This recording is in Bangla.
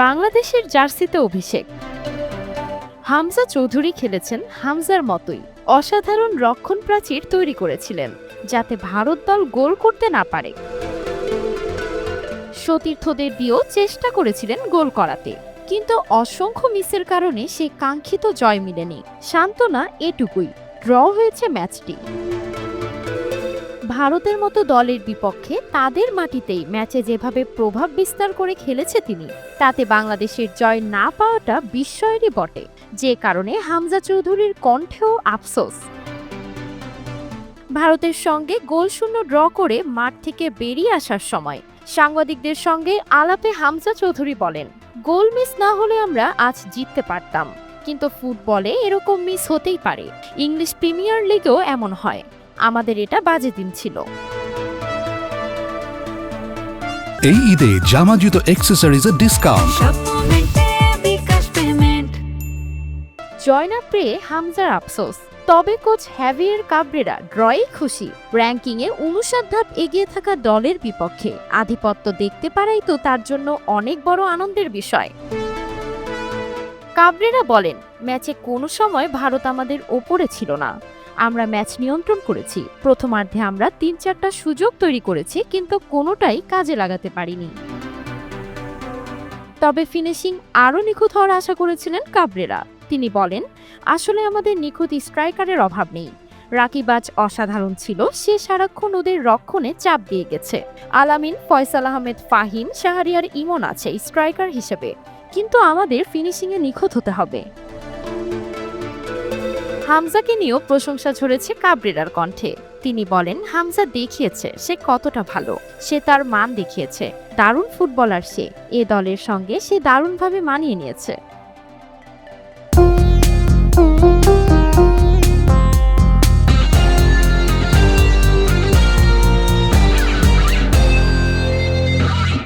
বাংলাদেশের জার্সিতে অভিষেক। হামজা চৌধুরী খেলেছেন হামজার মতোই, অসাধারণ রক্ষণ প্রাচীর তৈরি করেছিলেন যাতে ভারত দল গোল করতে না পারে। সতীর্থদের দিয়েও চেষ্টা করেছিলেন গোল করাতে, কিন্তু অসংখ্য মিসের কারণে সে কাঙ্ক্ষিত জয় মিলেনি। সান্ত্বনা এটুকুই, ড্র হয়েছে ম্যাচটি। ভারতের মতো দলের বিপক্ষে তাদের মাটিতেই ম্যাচে যেভাবে প্রভাব বিস্তার করে খেলেছে তিনি, তাতে বাংলাদেশের জয় না পাওয়াটা বিস্ময়েরই বটে, যে কারণে হামজা চৌধুরীর কণ্ঠেও আফসোস। ভারতের সঙ্গে গোলশূন্য ড্র করে মাঠ থেকে বেরিয়ে আসার সময় সাংবাদিকদের সঙ্গে আলাপে হামজা চৌধুরী বলেন, গোল মিস না হলে আমরা আজ জিততে পারতাম, কিন্তু ফুটবলে এরকম মিস হতেই পারে। ইংলিশ প্রিমিয়ার লিগেও এমন হয়। আমাদের এটা বাজে দিন ছিল। এই ঈদে জামা জুতো অ্যাকসেসরিজের ডিসকাউন্ট। জয় না পেয়ে হামজার আফসোস, তবে কোচ হ্যাভিয়ের কাবরেরা ড্রয়ে খুশি। র্যাঙ্কিংয়ে 59 ধাপ এগিয়ে থাকা দলের বিপক্ষে আধিপত্য দেখতে পারাই তো তার জন্য অনেক বড় আনন্দের বিষয়। কাবরেরা বলেন, ম্যাচে কোনো সময় ভারত আমাদের ওপরে ছিল না। আমরা ম্যাচ নিয়ন্ত্রণ করেছি। প্রথমার্ধে আমরা 3-4টা সুযোগ তৈরি করেছি, কিন্তু কোনোটাই কাজে লাগাতে পারিনি। তবে ফিনিশিং আরও নিখুঁত হওয়ার আশা করেছিলেন কাবরেরা। তিনি বলেন, আসলে আমাদের নিখুঁত স্ট্রাইকারের অভাব নেই। রাকিবাজ অসাধারণ ছিল, সে সারাক্ষণ ওদের রক্ষণে চাপ দিয়ে গেছে। আলামিন, ফয়সাল আহমেদ, ফাহিম, শাহরিয়ার, ইমন আছে স্ট্রাইকার হিসেবে, কিন্তু আমাদের ফিনিশিংয়ে নিখুঁত হতে হবে। হামজাকে নিয়েও প্রশংসা ঝরেছে কাবরেরার কণ্ঠে। তিনি বলেন, হামজা দেখিয়েছে সে কতটা ভালো, সে তার মান দেখিয়েছে। দারুণ ফুটবলার সে, এ দলের সঙ্গে সে দারুণভাবে মানিয়ে নিয়েছে।